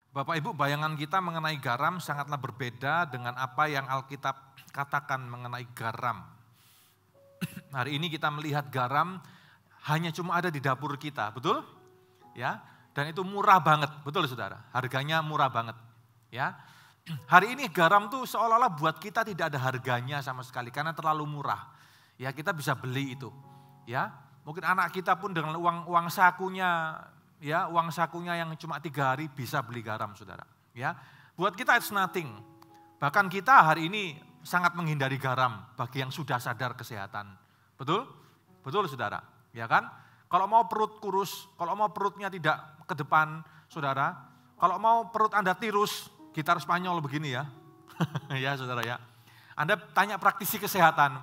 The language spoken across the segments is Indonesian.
Bapak Ibu, bayangan kita mengenai garam sangatlah berbeda dengan apa yang Alkitab katakan mengenai garam. Hari ini kita melihat garam hanya cuma ada di dapur kita, betul? Ya, dan itu murah banget, betul saudara? Harganya murah banget. Ya, hari ini garam tuh seolah-olah buat kita tidak ada harganya sama sekali karena terlalu murah. Ya, kita bisa beli itu. Ya, mungkin anak kita pun dengan uang sakunya. Ya, uang sakunya yang cuma 3 hari bisa beli garam, saudara. Ya, buat kita it's nothing. Bahkan kita hari ini sangat menghindari garam bagi yang sudah sadar kesehatan. Betul? Betul, saudara. Ya kan? Kalau mau perut kurus, kalau mau perutnya tidak ke depan, saudara. Kalau mau perut Anda tirus, gitar Spanyol begini ya. Ya, saudara ya. Anda tanya praktisi kesehatan,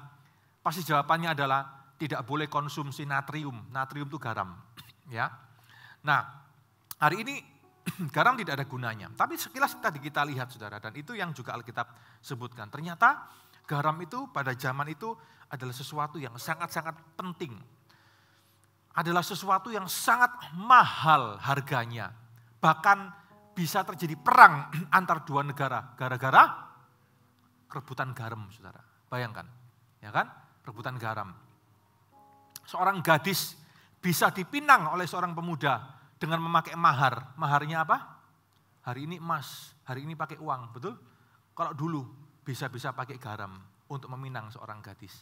pasti jawabannya adalah tidak boleh konsumsi natrium. Natrium itu garam. Ya. Nah, hari ini garam tidak ada gunanya. Tapi sekilas tadi kita lihat saudara, dan itu yang juga Alkitab sebutkan. Ternyata garam itu pada zaman itu adalah sesuatu yang sangat-sangat penting. Adalah sesuatu yang sangat mahal harganya. Bahkan bisa terjadi perang antar dua negara. Gara-gara rebutan garam saudara. Bayangkan, ya kan? Rebutan garam. Seorang gadis bisa dipinang oleh seorang pemuda dengan memakai mahar. Maharnya apa? Hari ini emas, hari ini pakai uang, betul? Kalau dulu bisa-bisa pakai garam untuk meminang seorang gadis.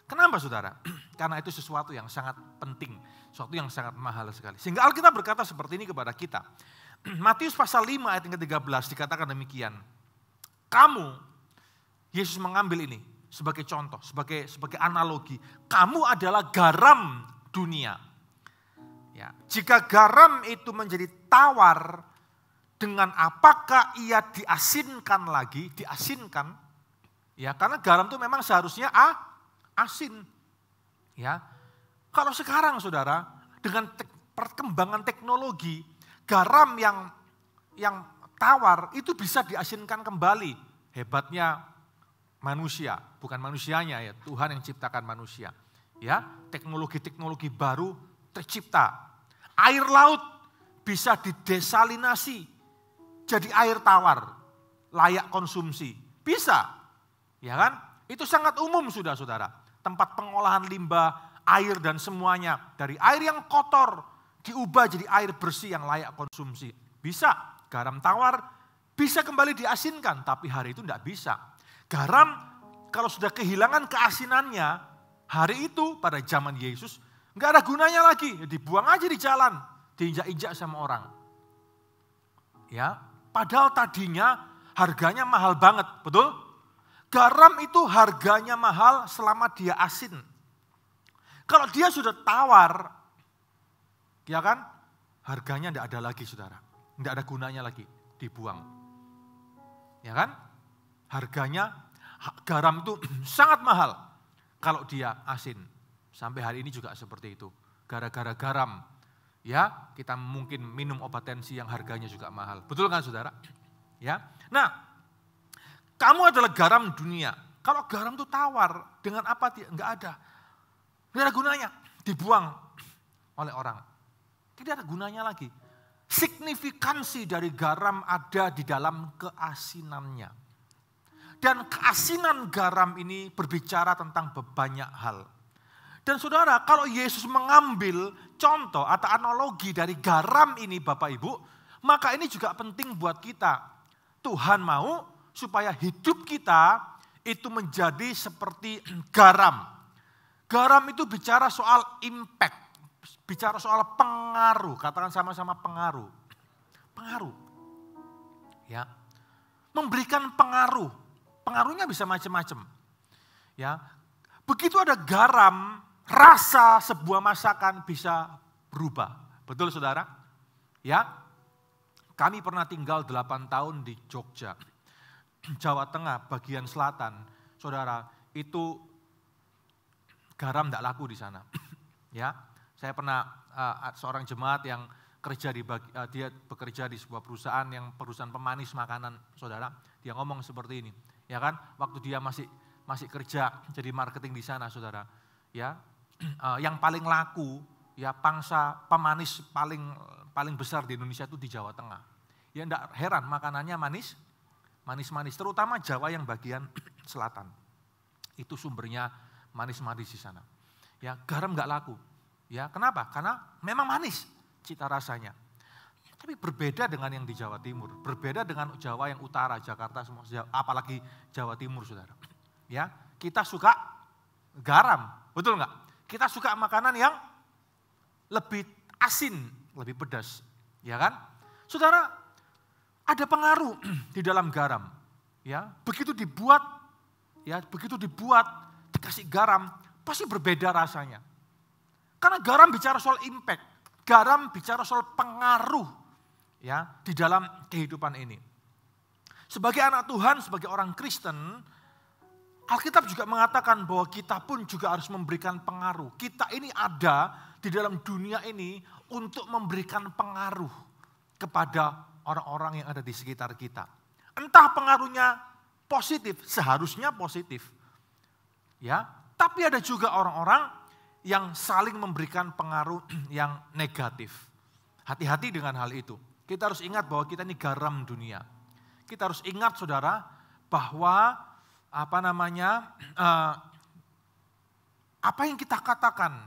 Kenapa saudara? Karena itu sesuatu yang sangat penting, sesuatu yang sangat mahal sekali. Sehingga Alkitab berkata seperti ini kepada kita. Matius pasal 5 ayat yang ke-13 dikatakan demikian. Kamu, Yesus mengambil ini sebagai contoh, sebagai analogi. Kamu adalah garam dunia. Ya, jika garam itu menjadi tawar, dengan apakah ia diasinkan lagi? Diasinkan, ya karena garam itu memang seharusnya asin. Ya, kalau sekarang saudara, dengan perkembangan teknologi, garam yang tawar itu bisa diasinkan kembali. Hebatnya manusia, bukan manusianya ya, Tuhan yang ciptakan manusia. Ya, teknologi-teknologi baru tercipta. Air laut bisa didesalinasi jadi air tawar, layak konsumsi. Bisa, ya kan? Itu sangat umum sudah saudara. Tempat pengolahan limbah, air dan semuanya. Dari air yang kotor diubah jadi air bersih yang layak konsumsi. Bisa, garam tawar bisa kembali diasinkan, tapi hari itu tidak bisa. Garam kalau sudah kehilangan keasinannya, hari itu pada zaman Yesus, nggak ada gunanya lagi, dibuang aja di jalan, diinjak-injak sama orang. Ya, padahal tadinya harganya mahal banget, betul? Garam itu harganya mahal selama dia asin. Kalau dia sudah tawar, ya kan, harganya nggak ada lagi saudara, nggak ada gunanya lagi, dibuang. Ya kan, harganya garam itu sangat mahal kalau dia asin. Sampai hari ini juga seperti itu. Gara-gara garam, ya kita mungkin minum obat tensi yang harganya juga mahal. Betul kan saudara? Ya. Nah, kamu adalah garam dunia. Kalau garam itu tawar, dengan apa? Enggak ada. Tidak ada gunanya. Dibuang oleh orang. Tidak ada gunanya lagi. Signifikansi dari garam ada di dalam keasinannya. Dan keasinan garam ini berbicara tentang banyak hal. Dan saudara, kalau Yesus mengambil contoh atau analogi dari garam ini Bapak Ibu, maka ini juga penting buat kita. Tuhan mau supaya hidup kita itu menjadi seperti garam. Garam itu bicara soal impact, bicara soal pengaruh, katakan sama-sama pengaruh. Pengaruh. Ya. Memberikan pengaruh. Pengaruhnya bisa macam-macam. Ya. Begitu ada garam, rasa sebuah masakan bisa berubah. Betul saudara? Ya, kami pernah tinggal 8 tahun di Jogja, Jawa Tengah, bagian selatan. Saudara, itu garam tidak laku di sana. Ya, saya pernah seorang jemaat yang dia bekerja di sebuah perusahaan yang perusahaan pemanis makanan, saudara. Dia ngomong seperti ini, ya kan? Waktu dia masih kerja jadi marketing di sana, saudara. Ya, yang paling laku ya pangsa pemanis paling besar di Indonesia itu di Jawa Tengah. Ya enggak heran makanannya manis-manis, terutama Jawa yang bagian selatan. Itu sumbernya manis-manis di sana. Ya, garam enggak laku. Ya, kenapa? Karena memang manis cita rasanya. Tapi berbeda dengan yang di Jawa Timur, berbeda dengan Jawa yang utara, Jakarta semua, apalagi Jawa Timur, Saudara. Ya, kita suka garam, betul enggak? Kita suka makanan yang lebih asin, lebih pedas, ya kan? Saudara, ada pengaruh di dalam garam, ya. Begitu dibuat, dikasih garam, pasti berbeda rasanya. Karena garam bicara soal impact, garam bicara soal pengaruh, ya, di dalam kehidupan ini. Sebagai anak Tuhan, sebagai orang Kristen, Alkitab juga mengatakan bahwa kita pun juga harus memberikan pengaruh. Kita ini ada di dalam dunia ini untuk memberikan pengaruh kepada orang-orang yang ada di sekitar kita. Entah pengaruhnya positif, seharusnya positif. Ya, tapi ada juga orang-orang yang saling memberikan pengaruh yang negatif. Hati-hati dengan hal itu. Kita harus ingat bahwa kita ini garam dunia. Kita harus ingat, Saudara, bahwa apa yang kita katakan,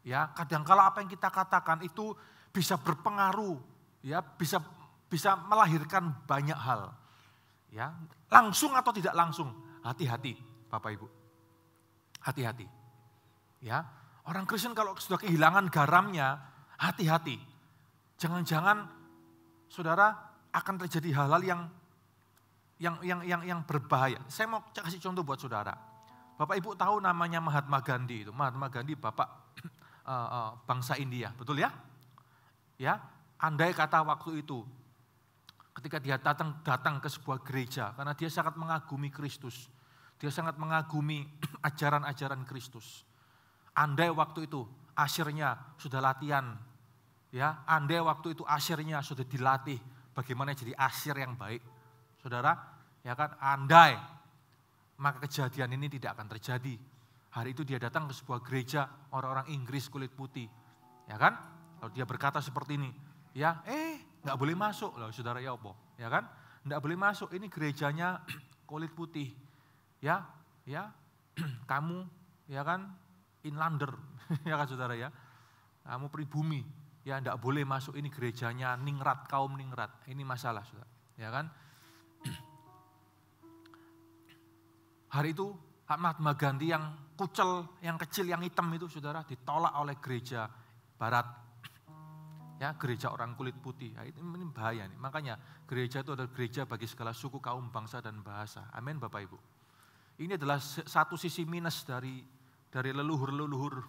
ya kadangkala apa yang kita katakan itu bisa berpengaruh, ya bisa melahirkan banyak hal, ya langsung atau tidak langsung. Hati-hati, Bapak Ibu, hati-hati, ya orang Kristen kalau sudah kehilangan garamnya, hati-hati, jangan-jangan Saudara akan terjadi hal-hal yang berbahaya. Saya mau kasih contoh buat Saudara. Bapak Ibu tahu namanya Mahatma Gandhi itu. Mahatma Gandhi bapak bangsa India, betul ya? Ya, andai kata waktu itu ketika dia datang ke sebuah gereja karena dia sangat mengagumi Kristus. Dia sangat mengagumi ajaran-ajaran Kristus. Andai waktu itu asyirnya sudah latihan, ya, andai waktu itu asyirnya sudah dilatih bagaimana jadi asyir yang baik. Saudara, ya kan, andai, maka kejadian ini tidak akan terjadi. Hari itu dia datang ke sebuah gereja orang-orang Inggris kulit putih, ya kan? Kalau dia berkata seperti ini, ya, nggak boleh masuk, loh, Saudara, ya apa? Ya kan? Nggak boleh masuk, ini gerejanya kulit putih, ya, kamu, ya kan, inlander, ya kan, Saudara, ya, kamu pribumi, ya, nggak boleh masuk, ini gerejanya ningrat, kaum ningrat, ini masalah, Saudara, ya kan? Hari itu Mahatma Gandhi yang kucel, yang kecil, yang hitam itu, Saudara, ditolak oleh gereja barat. Ya, gereja orang kulit putih. Ya, ini bahaya nih. Makanya gereja itu adalah gereja bagi segala suku, kaum, bangsa, dan bahasa. Amin, Bapak Ibu. Ini adalah satu sisi minus dari leluhur-leluhur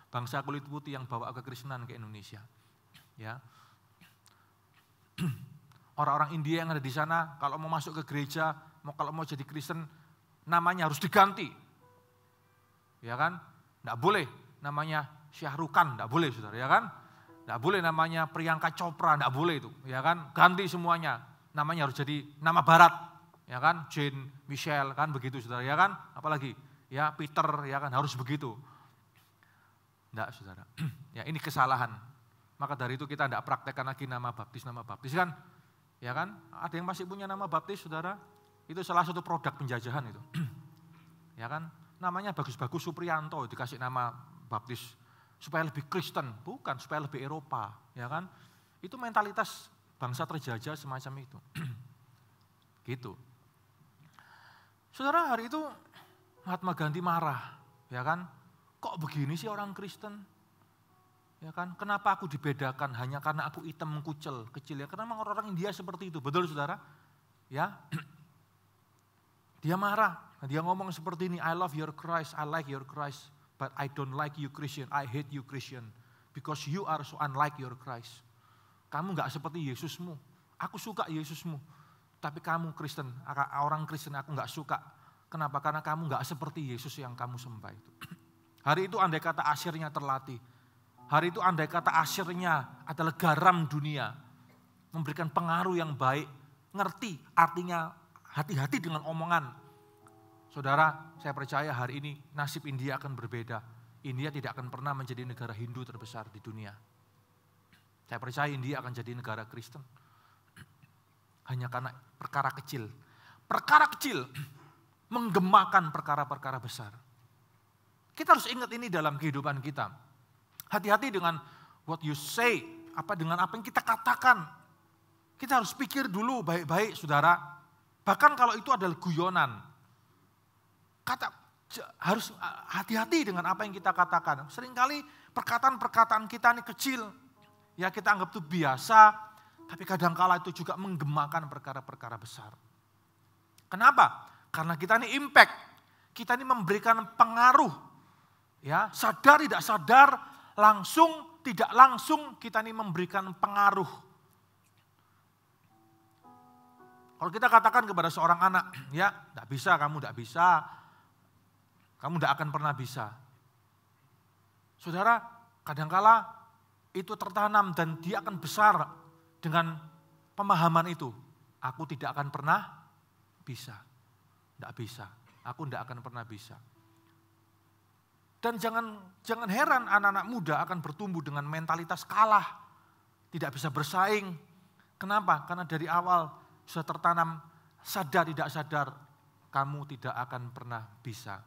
bangsa kulit putih yang bawa kekristenan ke Indonesia. Ya. Orang-orang India yang ada di sana, kalau mau masuk ke gereja, kalau mau jadi Kristen, namanya harus diganti. Ya kan? Enggak boleh namanya Syahrukan, enggak boleh, Saudara, ya kan? Enggak boleh namanya Priyanka Chopra, enggak boleh itu, ya kan? Ganti semuanya. Namanya harus jadi nama barat, ya kan? Jane, Michelle, kan begitu, Saudara, ya kan? Apalagi ya Peter, ya kan, harus begitu. Enggak, Saudara. Ya, ini kesalahan. Maka dari itu kita enggak praktekkan lagi nama baptis kan? Ya kan? Ada yang masih punya nama baptis, Saudara? Itu salah satu produk penjajahan itu. Ya kan? Namanya bagus-bagus Supriyanto, dikasih nama baptis supaya lebih Kristen, bukan supaya lebih Eropa, ya kan? Itu mentalitas bangsa terjajah semacam itu. Gitu. Saudara, hari itu Mahatma Gandhi marah, ya kan? Kok begini sih orang Kristen? Ya kan? Kenapa aku dibedakan hanya karena aku hitam kucel, kecil, ya? Karena memang orang India seperti itu, betul, Saudara? Ya. Dia marah, dia ngomong seperti ini, I love your Christ, I like your Christ, but I don't like you Christian, I hate you Christian, because you are so unlike your Christ. Kamu gak seperti Yesusmu, aku suka Yesusmu, tapi kamu Kristen, orang Kristen aku gak suka. Kenapa? Karena kamu gak seperti Yesus yang kamu sembah itu. Hari itu andai kata asyirnya terlatih, hari itu andai kata asyirnya adalah garam dunia, memberikan pengaruh yang baik, ngerti artinya. Hati-hati dengan omongan. Saudara, saya percaya hari ini nasib India akan berbeda. India tidak akan pernah menjadi negara Hindu terbesar di dunia. Saya percaya India akan jadi negara Kristen. Hanya karena perkara kecil. Perkara kecil menggemakan perkara-perkara besar. Kita harus ingat ini dalam kehidupan kita. Hati-hati dengan what you say, dengan apa yang kita katakan. Kita harus pikir dulu baik-baik, saudara. Bahkan kalau itu adalah guyonan. Harus hati-hati dengan apa yang kita katakan. Seringkali perkataan-perkataan kita ini kecil. Ya kita anggap itu biasa. Tapi kadangkala itu juga menggemakan perkara-perkara besar. Kenapa? Karena kita ini impact. Kita ini memberikan pengaruh. Ya, sadar tidak sadar, langsung tidak langsung kita ini memberikan pengaruh. Kalau kita katakan kepada seorang anak, ya tidak bisa, kamu tidak bisa. Kamu tidak akan pernah bisa. Saudara, kadangkala itu tertanam dan dia akan besar dengan pemahaman itu. Aku tidak akan pernah bisa. Tidak bisa. Aku tidak akan pernah bisa. Dan jangan heran anak-anak muda akan bertumbuh dengan mentalitas kalah. Tidak bisa bersaing. Kenapa? Karena dari awal sudah tertanam sadar tidak sadar. Kamu tidak akan pernah bisa.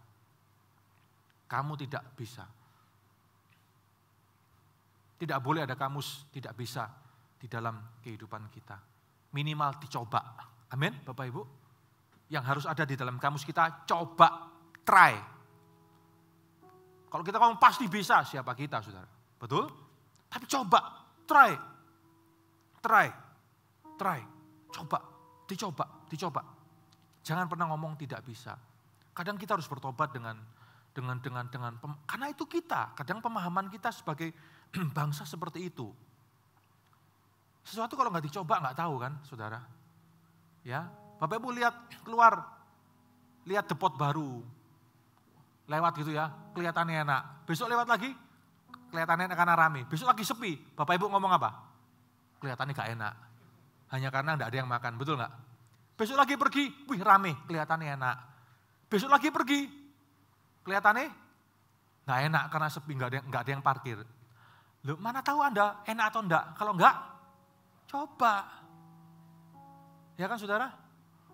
Kamu tidak bisa. Tidak boleh ada kamus tidak bisa di dalam kehidupan kita. Minimal dicoba. Amin, Bapak Ibu. Yang harus ada di dalam kamus kita, coba, try. Kalau kita ngomong pasti bisa, siapa kita, saudara? Betul? Tapi coba, try. Coba, dicoba. Jangan pernah ngomong tidak bisa. Kadang kita harus bertobat dengan karena itu kita, kadang pemahaman kita sebagai bangsa seperti itu. Sesuatu kalau nggak dicoba nggak tahu kan, saudara. Ya, Bapak Ibu lihat depot baru, lewat gitu ya, kelihatannya enak. Besok lewat lagi, kelihatannya enak karena rame. Besok lagi sepi, Bapak Ibu ngomong apa? Kelihatannya nggak enak, hanya karena nggak ada yang makan, betul nggak? Besok lagi pergi, wih rame, kelihatannya enak. Besok lagi pergi, kelihatannya nggak enak karena sepi, nggak ada yang parkir. Loh, mana tahu Anda enak atau enggak? Kalau enggak, coba. Ya kan saudara?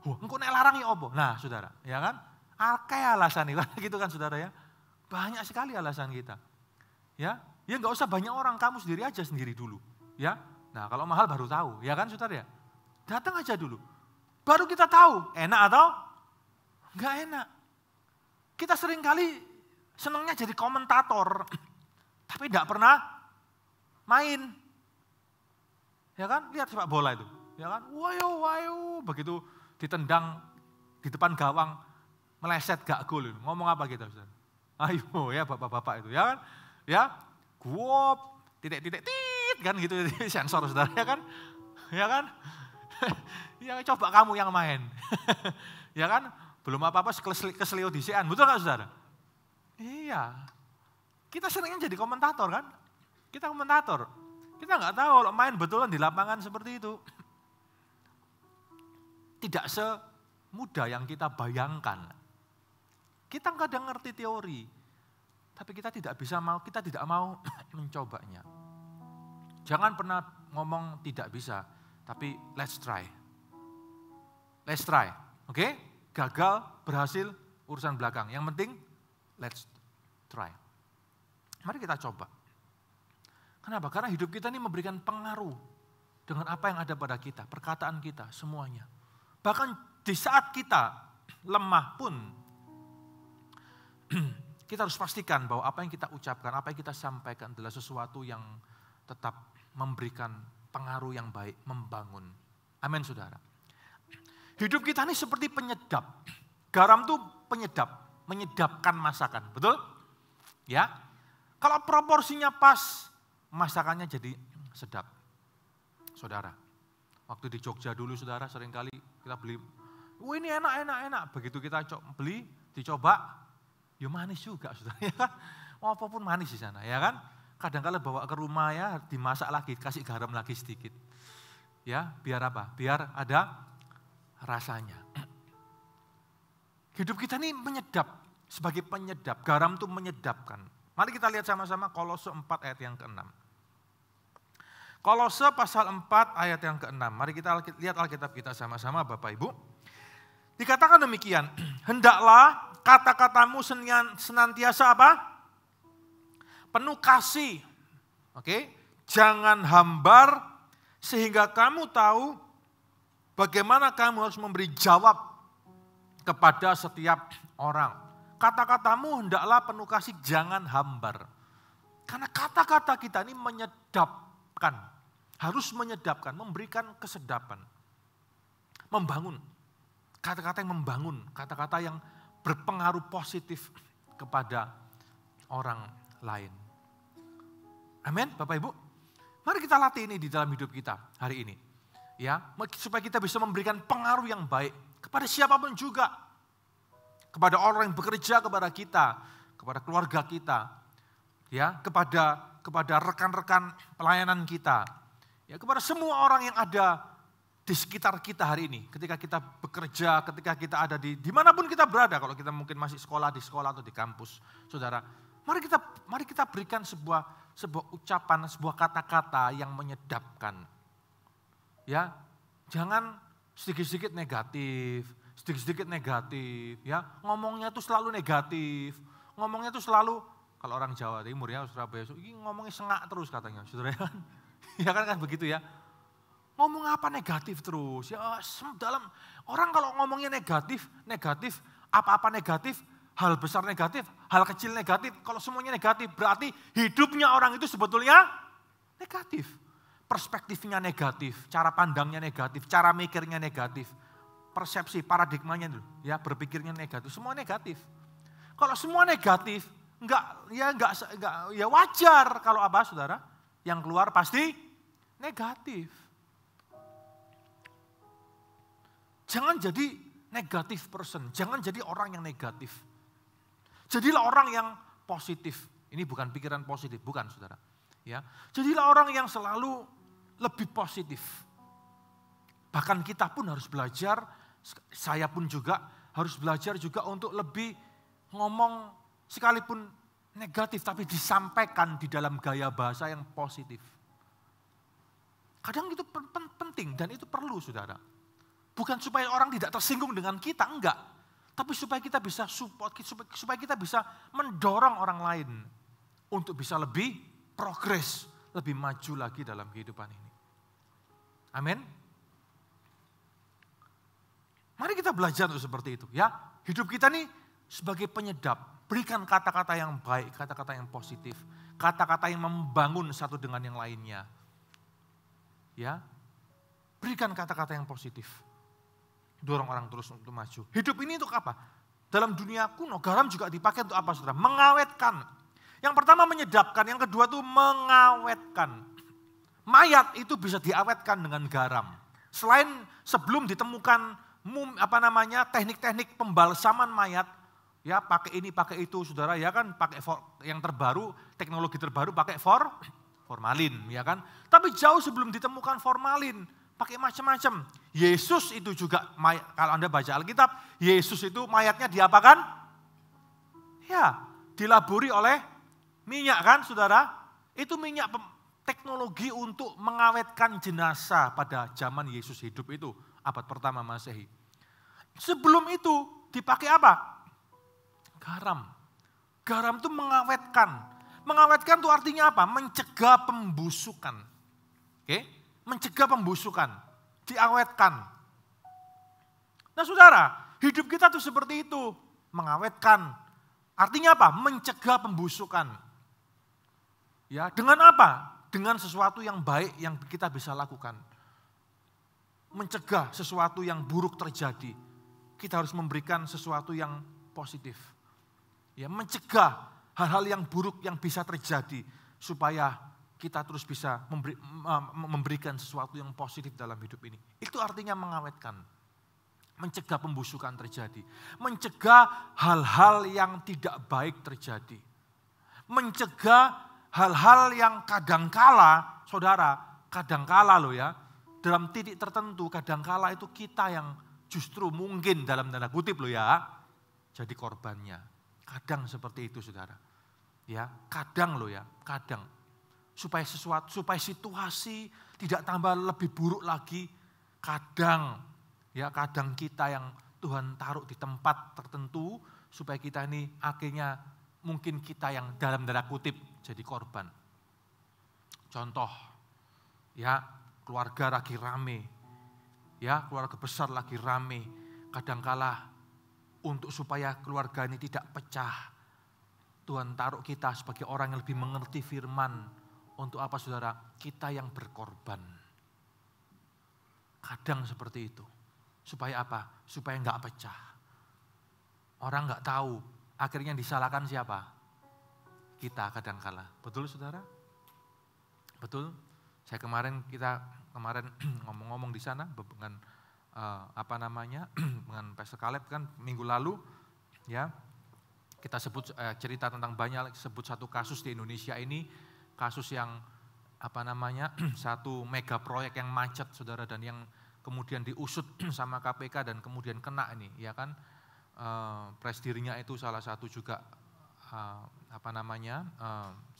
Engkau nek larang ya opo? Nah saudara, ya kan? Akeh alasan itu, gitu kan saudara ya. Banyak sekali alasan kita. Ya nggak usah banyak orang, kamu sendiri aja sendiri dulu. Ya, nah kalau mahal baru tahu, ya kan saudara ya. Datang aja dulu, baru kita tahu enak atau enggak enak. Kita sering kali senangnya jadi komentator, tapi enggak pernah main. Ya kan, lihat sepak bola itu. Ya kan, wayo, begitu ditendang di depan gawang, meleset gak gol. Ngomong apa kita, Ustaz? Ayo ya bapak-bapak itu, ya kan? Ya, guop, titik, kan gitu, sensor saudara, ya kan? Ya kan? Ya coba kamu yang main. Ya kan? Belum apa-apa keselio disian, betul gak saudara? Iya. Kita seringnya jadi komentator kan? Kita komentator. Kita nggak tahu kalau main betulan di lapangan seperti itu. Tidak semudah yang kita bayangkan. Kita kadang ngerti teori, tapi kita tidak mau mencobanya. Jangan pernah ngomong tidak bisa, tapi let's try. Let's try, oke? Gagal, berhasil, urusan belakang. Yang penting, let's try. Mari kita coba. Kenapa? Karena hidup kita ini memberikan pengaruh dengan apa yang ada pada kita, perkataan kita, semuanya. Bahkan di saat kita lemah pun, kita harus pastikan bahwa apa yang kita ucapkan, apa yang kita sampaikan adalah sesuatu yang tetap memberikan pengaruh yang baik, membangun. Amin, saudara. Hidup kita ini seperti penyedap. Garam itu penyedap, menyedapkan masakan, betul? Ya. Kalau proporsinya pas, masakannya jadi sedap. Saudara, waktu di Jogja dulu saudara seringkali kita beli, ini enak. Begitu kita beli, dicoba, ya manis juga saudara. Ya kan? Apapun manis di sana, ya kan? Kadang-kadang bawa ke rumah ya, dimasak lagi, kasih garam lagi sedikit. Ya, biar apa? Biar ada rasanya. Hidup kita ini menyedap, sebagai penyedap. Garam itu menyedapkan. Mari kita lihat sama-sama Kolose 4 ayat yang ke-6. Kolose pasal 4 ayat yang ke-6. Mari kita lihat Alkitab kita sama-sama Bapak Ibu. Dikatakan demikian, hendaklah kata-katamu senantiasa apa? Penuh kasih. Oke? Jangan hambar sehingga kamu tahu bagaimana kamu harus memberi jawab kepada setiap orang. Kata-katamu hendaklah penuh kasih, jangan hambar. Karena kata-kata kita ini menyedapkan, harus menyedapkan, memberikan kesedapan. Membangun, kata-kata yang membangun, kata-kata yang berpengaruh positif kepada orang lain. Amin, Bapak Ibu. Mari kita latih ini di dalam hidup kita hari ini. Ya, supaya kita bisa memberikan pengaruh yang baik kepada siapapun juga. Kepada orang yang bekerja kepada kita, kepada keluarga kita, ya, kepada rekan-rekan pelayanan kita, ya, kepada semua orang yang ada di sekitar kita hari ini. Ketika kita bekerja, ketika kita ada dimanapun kita berada, kalau kita mungkin masih sekolah, di sekolah atau di kampus, saudara, mari kita berikan sebuah ucapan, sebuah kata-kata yang menyedapkan. Ya, jangan sedikit-sedikit negatif, ya. Ngomongnya tuh selalu negatif. Ngomongnya tuh selalu, kalau orang Jawa Timur ya, Surabaya, ngomongnya sengak terus katanya, saudara kan. Ya kan begitu ya. Ngomong apa negatif terus. Ya, dalam orang kalau ngomongnya negatif, apa-apa negatif, hal besar negatif, hal kecil negatif. Kalau semuanya negatif berarti hidupnya orang itu sebetulnya negatif. Perspektifnya negatif, cara pandangnya negatif, cara mikirnya negatif. Persepsi, paradigmanya itu, ya, berpikirnya negatif, semua negatif. Kalau semua negatif, ya wajar kalau apa, saudara? Yang keluar pasti negatif. Jangan jadi negatif person, jangan jadi orang yang negatif. Jadilah orang yang positif. Ini bukan pikiran positif, bukan saudara. Ya, jadilah orang yang selalu lebih positif. Bahkan kita pun harus belajar, saya pun juga harus belajar juga untuk lebih ngomong sekalipun negatif, tapi disampaikan di dalam gaya bahasa yang positif. Kadang itu penting dan itu perlu saudara. Bukan supaya orang tidak tersinggung dengan kita, enggak. Tapi supaya kita bisa support, supaya kita bisa mendorong orang lain untuk bisa lebih progres, lebih maju lagi dalam kehidupan ini. Amin. Mari kita belajar untuk seperti itu ya. Hidup kita nih sebagai penyedap. Berikan kata-kata yang baik, kata-kata yang positif. Kata-kata yang membangun satu dengan yang lainnya. Ya. Berikan kata-kata yang positif. Dorong orang terus untuk maju. Hidup ini untuk apa? Dalam dunia kuno, garam juga dipakai untuk apa saudara? Mengawetkan. Yang pertama menyedapkan, yang kedua itu mengawetkan. Mayat itu bisa diawetkan dengan garam. Selain sebelum ditemukan teknik-teknik pembalsaman mayat, ya pakai ini, pakai itu saudara, ya kan pakai yang terbaru, teknologi terbaru pakai formalin, ya kan. Tapi jauh sebelum ditemukan formalin, pakai macam-macam. Yesus itu juga, kalau Anda baca Alkitab, Yesus itu mayatnya diapakan? Ya, dilaburi oleh minyak kan saudara. Itu minyak teknologi untuk mengawetkan jenazah pada zaman Yesus hidup itu. Abad pertama Masehi. Sebelum itu dipakai apa? Garam. Garam itu mengawetkan. Mengawetkan itu artinya apa? Mencegah pembusukan. Oke? Mencegah pembusukan, diawetkan. Nah saudara, hidup kita tuh seperti itu, mengawetkan. Artinya apa? Mencegah pembusukan. Ya, dengan apa? Dengan sesuatu yang baik yang kita bisa lakukan. Mencegah sesuatu yang buruk terjadi. Kita harus memberikan sesuatu yang positif. Ya, mencegah hal-hal yang buruk yang bisa terjadi supaya kita terus bisa memberikan sesuatu yang positif dalam hidup ini. Itu artinya mengawetkan. Mencegah pembusukan terjadi. Mencegah hal-hal yang tidak baik terjadi. Mencegah hal-hal yang kadangkala, saudara, kadangkala loh ya, dalam titik tertentu kadangkala itu kita yang justru mungkin dalam tanda kutip loh ya, jadi korbannya. Kadang seperti itu saudara. Ya, kadang loh ya, kadang. Supaya situasi tidak tambah lebih buruk lagi, kadang kita yang Tuhan taruh di tempat tertentu supaya kita ini akhirnya mungkin kita yang dalam tanda kutip jadi korban. Contoh, ya keluarga lagi rame, ya keluarga besar lagi rame, kadangkala untuk supaya keluarga ini tidak pecah, Tuhan taruh kita sebagai orang yang lebih mengerti firman. Untuk apa saudara? Kita yang berkorban. Kadang seperti itu. Supaya apa? Supaya enggak pecah. Orang enggak tahu. Akhirnya disalahkan siapa? Kita kadangkala. Betul saudara? Betul? Saya kemarin ngomong-ngomong di sana dengan dengan Pastor Caleb kan minggu lalu, ya. Kita sebut cerita tentang banyak, sebut satu kasus di Indonesia ini, kasus yang satu mega proyek yang macet saudara, dan yang kemudian diusut sama KPK dan kemudian kena ini, ya kan, presidennya itu salah satu juga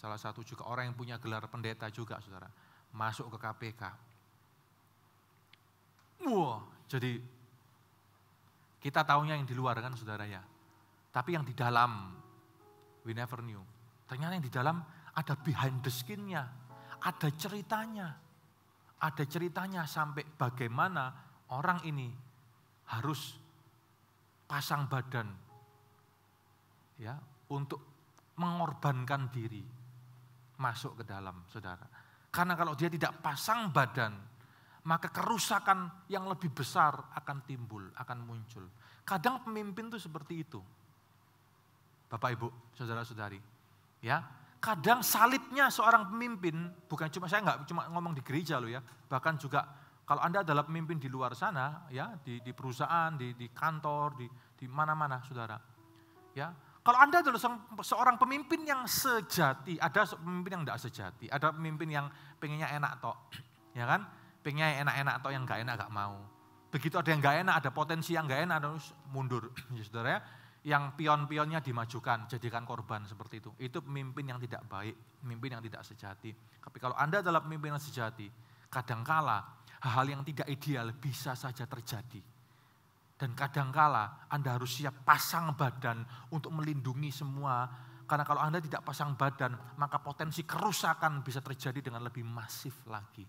salah satu juga orang yang punya gelar pendeta juga saudara, masuk ke KPK. Wah, jadi kita taunya yang di luar kan saudara ya. Tapi yang di dalam, we never knew. Ternyata yang di dalam ada behind the skin-nya, ada ceritanya. Ada ceritanya sampai bagaimana orang ini harus pasang badan, ya, untuk mengorbankan diri masuk ke dalam, saudara. Karena kalau dia tidak pasang badan, maka kerusakan yang lebih besar akan timbul, akan muncul. Kadang pemimpin itu seperti itu. Bapak Ibu, saudara-saudari, ya, kadang salibnya seorang pemimpin, bukan cuma, saya nggak cuma ngomong di gereja loh ya, bahkan juga kalau Anda adalah pemimpin di luar sana, ya, di perusahaan, di kantor, di mana-mana, saudara, ya, kalau Anda adalah seorang pemimpin yang sejati, ada pemimpin yang tidak sejati, ada pemimpin yang pengennya enak tok, ya kan, pengennya enak-enak tok, yang nggak enak nggak mau. Begitu ada yang nggak enak, ada potensi yang nggak enak, harus mundur, ya saudara ya. Yang pion-pionnya dimajukan, jadikan korban seperti itu. Itu pemimpin yang tidak baik, pemimpin yang tidak sejati. Tapi kalau Anda adalah pemimpin yang sejati, kadangkala hal-hal yang tidak ideal bisa saja terjadi. Dan kadangkala Anda harus siap pasang badan untuk melindungi semua. Karena kalau Anda tidak pasang badan, maka potensi kerusakan bisa terjadi dengan lebih masif lagi.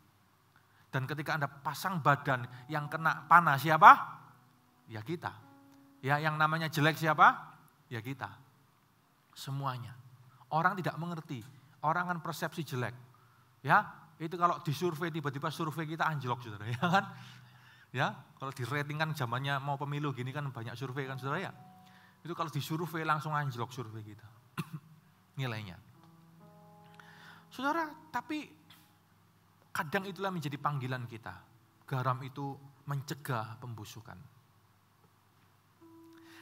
Dan ketika Anda pasang badan, yang kena panah siapa? Ya kita. Ya, yang namanya jelek siapa? Ya kita. Semuanya. Orang tidak mengerti. Orang kan persepsi jelek. Ya, itu kalau disurvei, tiba-tiba survei kita anjlok, saudara, ya kan? Ya, kalau di rating kan zamannya mau pemilu gini kan banyak survei kan, saudara ya. Itu kalau disurvei langsung anjlok survei kita. Nilainya. Saudara, tapi kadang itulah menjadi panggilan kita. Garam itu mencegah pembusukan.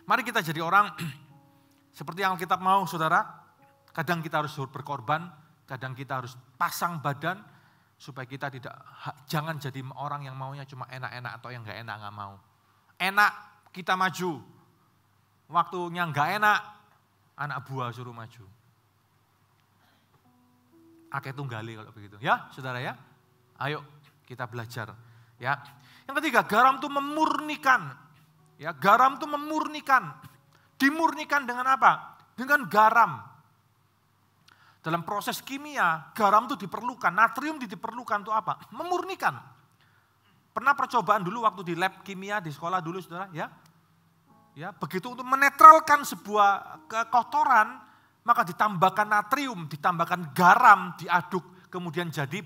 Mari kita jadi orang seperti yang Alkitab mau, saudara. Kadang kita harus berkorban, kadang kita harus pasang badan supaya kita jangan jadi orang yang maunya cuma enak-enak atau yang nggak enak nggak mau. Enak kita maju, waktunya nggak enak, anak buah suruh maju. Akeh tunggali kalau begitu, ya saudara ya. Ayo kita belajar, ya. Yang ketiga, garam itu memurnikan. Ya, garam itu memurnikan. Dimurnikan dengan apa? Dengan garam. Dalam proses kimia, garam itu diperlukan, natrium diperlukan untuk apa? Memurnikan. Pernah percobaan dulu waktu di lab kimia di sekolah dulu, saudara, ya? Ya, begitu untuk menetralkan sebuah kekotoran, maka ditambahkan natrium, ditambahkan garam, diaduk, kemudian jadi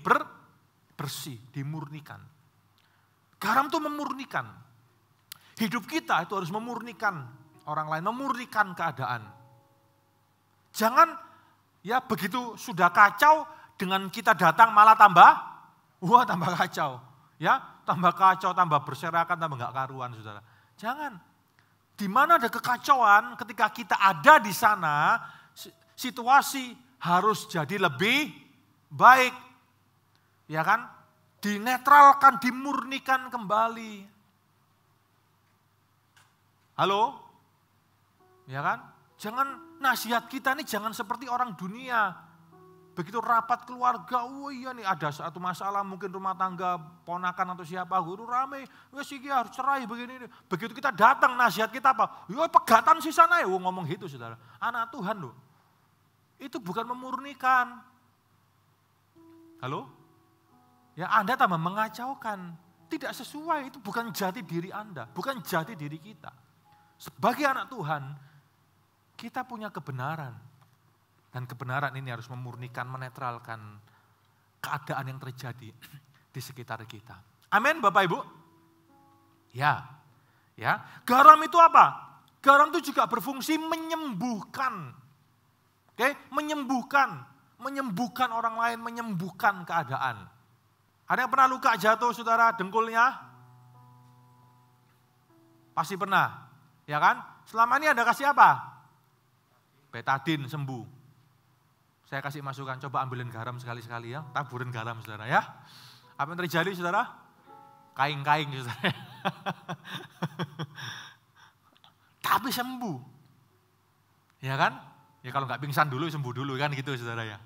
bersih, dimurnikan. Garam itu memurnikan. Hidup kita itu harus memurnikan orang lain, memurnikan keadaan. Jangan ya begitu sudah kacau, dengan kita datang malah tambah kacau. Ya, tambah kacau, tambah berserakan, tambah enggak karuan, saudara. Jangan. Di mana ada kekacauan, ketika kita ada di sana, situasi harus jadi lebih baik. Ya kan? Dinetralkan, dimurnikan kembali. Halo? Ya kan? Jangan Nasihat kita ini jangan seperti orang dunia. Begitu rapat keluarga, oh iya nih ada satu masalah mungkin rumah tangga, ponakan atau siapa, guru rame, wes iki harus cerai begini. Begitu kita datang nasihat kita apa? Yo pegatan sih sana ya, ngomong gitu saudara. Anak Tuhan loh, itu bukan memurnikan. Halo? Ya Anda tambah mengacaukan, tidak sesuai, itu bukan jati diri Anda, bukan jati diri kita. Sebagai anak Tuhan, kita punya kebenaran. Dan kebenaran ini harus memurnikan, menetralkan keadaan yang terjadi di sekitar kita. Amin Bapak Ibu? Ya. Garam itu apa? Garam itu juga berfungsi menyembuhkan. Oke, menyembuhkan orang lain, menyembuhkan keadaan. Ada yang pernah luka jatuh saudara dengkulnya? Pasti pernah, ya kan? Selama ini Anda kasih apa? Betadine sembuh. Saya kasih masukan, coba ambilin garam sekali-sekali ya, taburin garam saudara ya. Apa yang terjadi saudara? Kaing-kaing saudara. Tapi sembuh. Ya kan? Ya kalau nggak pingsan dulu, sembuh dulu kan gitu saudara ya.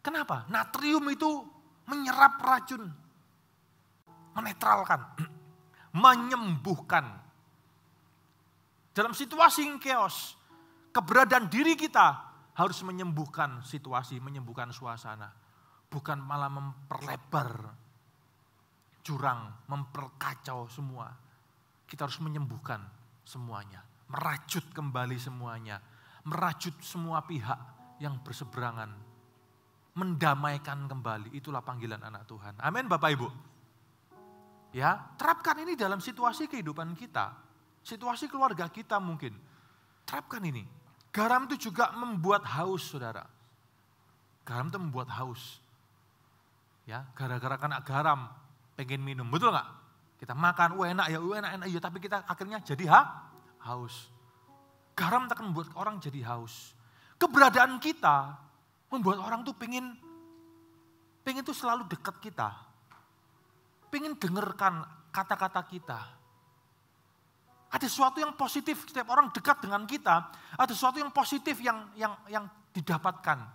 Kenapa? Natrium itu menyerap racun. Menetralkan. Menyembuhkan. Dalam situasi yang chaos, keberadaan diri kita harus menyembuhkan situasi, menyembuhkan suasana. Bukan malah memperlebar jurang, memperkacau semua. Kita harus menyembuhkan semuanya. Merajut kembali semuanya. Merajut semua pihak yang berseberangan. Mendamaikan kembali. Itulah panggilan anak Tuhan. Amin Bapak Ibu. Ya, terapkan ini dalam situasi kehidupan kita. Situasi keluarga kita mungkin. Terapkan ini. Garam itu juga membuat haus, saudara. Garam itu membuat haus. Ya, gara-gara kena garam, pengen minum, betul nggak? Kita makan, enak, ya, tapi kita akhirnya jadi haus. Garam akan membuat orang jadi haus. Keberadaan kita membuat orang tuh pengen tuh selalu dekat kita. Pengen dengarkan kata-kata kita. Ada sesuatu yang positif, setiap orang dekat dengan kita, ada sesuatu yang positif yang didapatkan.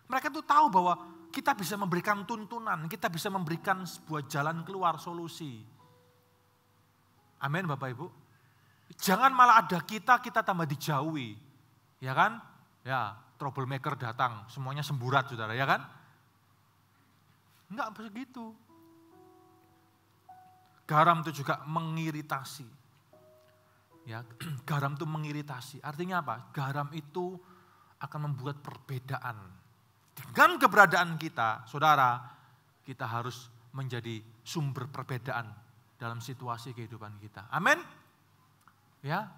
Mereka tuh tahu bahwa kita bisa memberikan tuntunan, kita bisa memberikan sebuah jalan keluar, solusi. Amin Bapak Ibu. Jangan malah ada kita tambah dijauhi. Ya kan? Ya, troublemaker datang, semuanya semburat saudara, ya kan? Enggak begitu. Garam itu juga mengiritasi. Ya, garam itu mengiritasi. Artinya apa? Garam itu akan membuat perbedaan. Dengan keberadaan kita, saudara, kita harus menjadi sumber perbedaan dalam situasi kehidupan kita. Amin. Ya.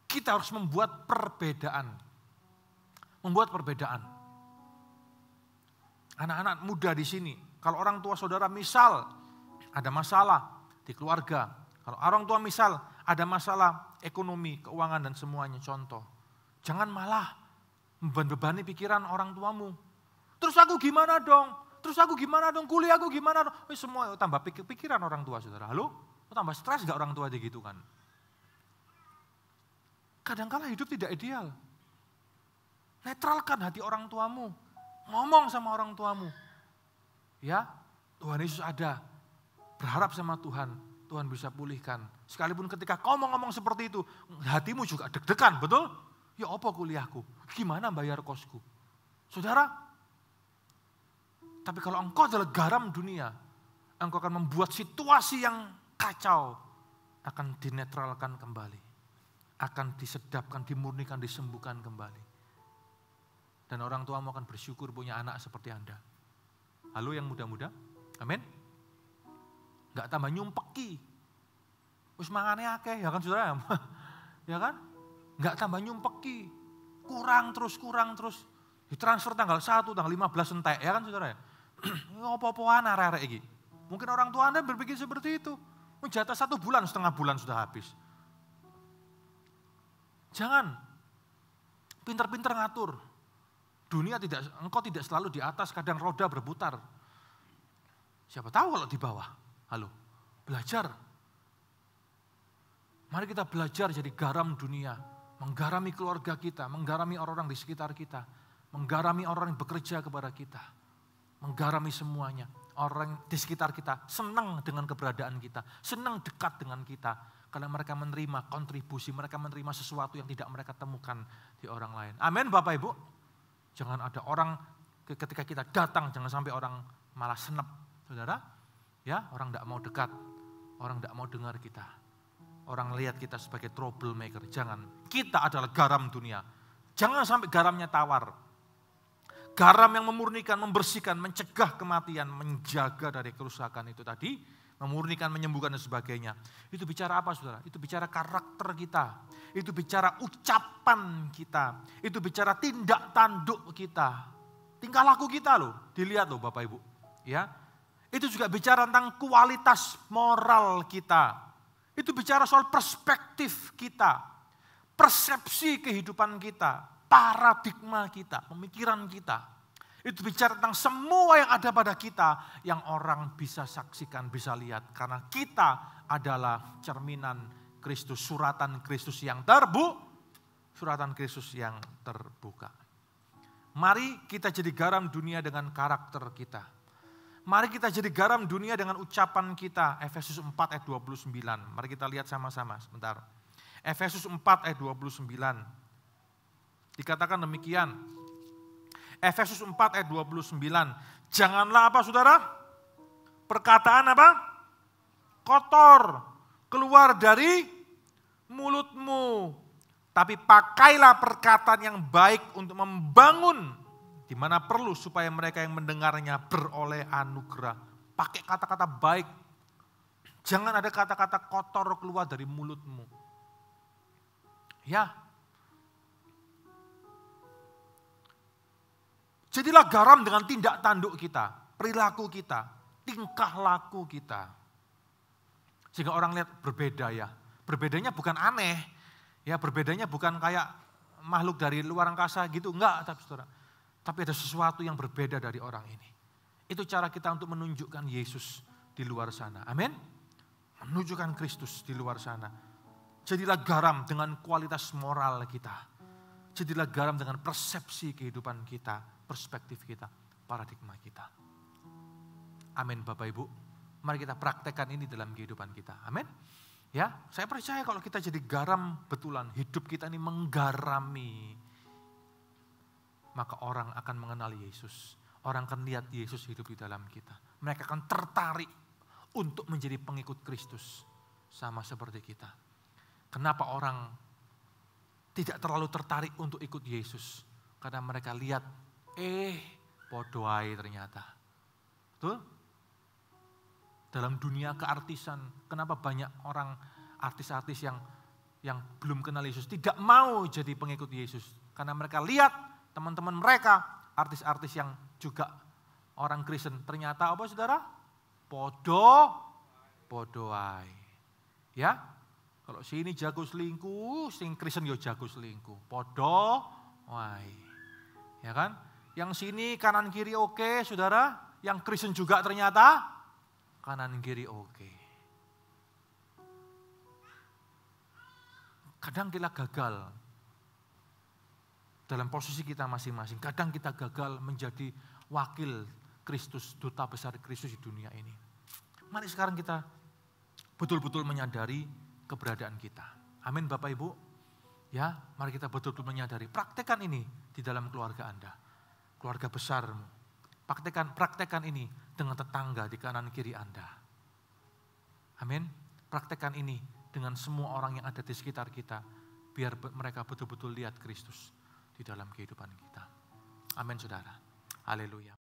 Kita harus membuat perbedaan. Membuat perbedaan. Anak-anak muda di sini, kalau orang tua saudara misal ada masalah di keluarga, kalau orang tua misal ada masalah ekonomi, keuangan dan semuanya, contoh. Jangan malah membebani pikiran orang tuamu. Terus aku gimana dong? Kuliah aku gimana dong? Semua tambah pikiran orang tua saudara. Halo? Tambah stres gak orang tua gitu kan? Kadangkala hidup tidak ideal. Netralkan hati orang tuamu. Ngomong sama orang tuamu. Ya, Tuhan Yesus ada. Berharap sama Tuhan. Tuhan bisa pulihkan. Sekalipun ketika kau ngomong seperti itu, hatimu juga deg-degan, betul? Ya apa kuliahku? Gimana bayar kosku? Saudara, tapi kalau engkau adalah garam dunia, engkau akan membuat situasi yang kacau, akan dinetralkan kembali. Akan disedapkan, dimurnikan, disembuhkan kembali. Dan orang tuamu akan bersyukur punya anak seperti Anda. Halo yang muda-muda, amin? Gak tambah nyumpeki. Wis mangane akeh, ya kan saudara? Ya kan? Gak tambah nyumpeki. Kurang terus. Ditransfer tanggal 1, tanggal 15 entek, ya kan saudara? Apa-apaan arek-arek iki. Mungkin orang tua Anda berpikir seperti itu. Jatah 1 bulan, setengah bulan sudah habis. Jangan. Pinter-pinter ngatur. Engkau tidak selalu di atas, kadang roda berputar. Siapa tahu kalau di bawah. Halo, belajar. Mari kita belajar jadi garam dunia. menggarami keluarga kita, menggarami orang-orang di sekitar kita, menggarami orang yang bekerja kepada kita, menggarami semuanya. Orang di sekitar kita senang dengan keberadaan kita, senang dekat dengan kita. Karena mereka menerima kontribusi, mereka menerima sesuatu yang tidak mereka temukan di orang lain. Amin Bapak Ibu. Jangan ada orang ketika kita datang, jangan sampai orang malah senep. Saudara, ya orang tidak mau dekat, orang tidak mau dengar kita. Orang lihat kita sebagai troublemaker. Jangan, kita adalah garam dunia. Jangan sampai garamnya tawar. Garam yang memurnikan, membersihkan, mencegah kematian, menjaga dari kerusakan itu tadi, memurnikan, menyembuhkan dan sebagainya. Itu bicara apa saudara? Itu bicara karakter kita. Itu bicara ucapan kita. Itu bicara tindak tanduk kita. Tingkah laku kita loh, dilihat loh Bapak Ibu. Ya, itu juga bicara tentang kualitas moral kita. Itu bicara soal perspektif kita, persepsi kehidupan kita, paradigma kita, pemikiran kita. Itu bicara tentang semua yang ada pada kita yang orang bisa saksikan, bisa lihat. Karena kita adalah cerminan Kristus, suratan Kristus yang terbuka. Mari kita jadi garam dunia dengan karakter kita. Mari kita jadi garam dunia dengan ucapan kita. Efesus 4 ayat 29. Mari kita lihat sama-sama sebentar. Efesus 4 ayat 29. Dikatakan demikian. Efesus 4 ayat 29. Janganlah apa saudara? Perkataan apa? Kotor keluar dari mulutmu. Tapi pakailah perkataan yang baik untuk membangun di mana perlu supaya mereka yang mendengarnya beroleh anugerah. Pakai kata-kata baik. Jangan ada kata-kata kotor keluar dari mulutmu. Ya. Jadilah garam dengan tindak tanduk kita, perilaku kita, tingkah laku kita. Sehingga orang lihat berbeda ya. Berbedanya bukan aneh. Ya, berbedanya bukan kayak makhluk dari luar angkasa gitu, enggak, saudara. Tapi ada sesuatu yang berbeda dari orang ini. Itu cara kita untuk menunjukkan Yesus di luar sana. Amin. Menunjukkan Kristus di luar sana. Jadilah garam dengan kualitas moral kita. Jadilah garam dengan persepsi kehidupan kita, perspektif kita, paradigma kita. Amin Bapak Ibu. Mari kita praktekkan ini dalam kehidupan kita. Amin. Ya, saya percaya kalau kita jadi garam betulan, hidup kita ini menggarami, maka orang akan mengenali Yesus. Orang akan lihat Yesus hidup di dalam kita. Mereka akan tertarik untuk menjadi pengikut Kristus. Sama seperti kita. Kenapa orang tidak terlalu tertarik untuk ikut Yesus? Karena mereka lihat, podo ae ternyata. Betul? Dalam dunia keartisan, kenapa banyak orang artis-artis yang belum kenal Yesus tidak mau jadi pengikut Yesus? Karena mereka lihat teman-teman mereka, artis-artis yang juga orang Kristen, ternyata apa saudara? Podo ae. Ya, kalau sini jago selingkuh, sing Kristen yo jago selingkuh. Podo ae. Ya kan? Yang sini kanan kiri oke, saudara. Yang Kristen juga ternyata kanan kiri oke. Kadang kita gagal dalam posisi kita masing-masing. Kadang kita gagal menjadi wakil Kristus, duta besar Kristus di dunia ini. Mari sekarang kita betul-betul menyadari keberadaan kita. Amin Bapak Ibu. Ya, mari kita betul-betul menyadari. Praktekkan ini di dalam keluarga Anda. Keluarga besarmu. Praktekkan ini dengan tetangga di kanan kiri Anda. Amin. Praktekkan ini dengan semua orang yang ada di sekitar kita. Biar mereka betul-betul lihat Kristus di dalam kehidupan kita. Amin saudara. Haleluya.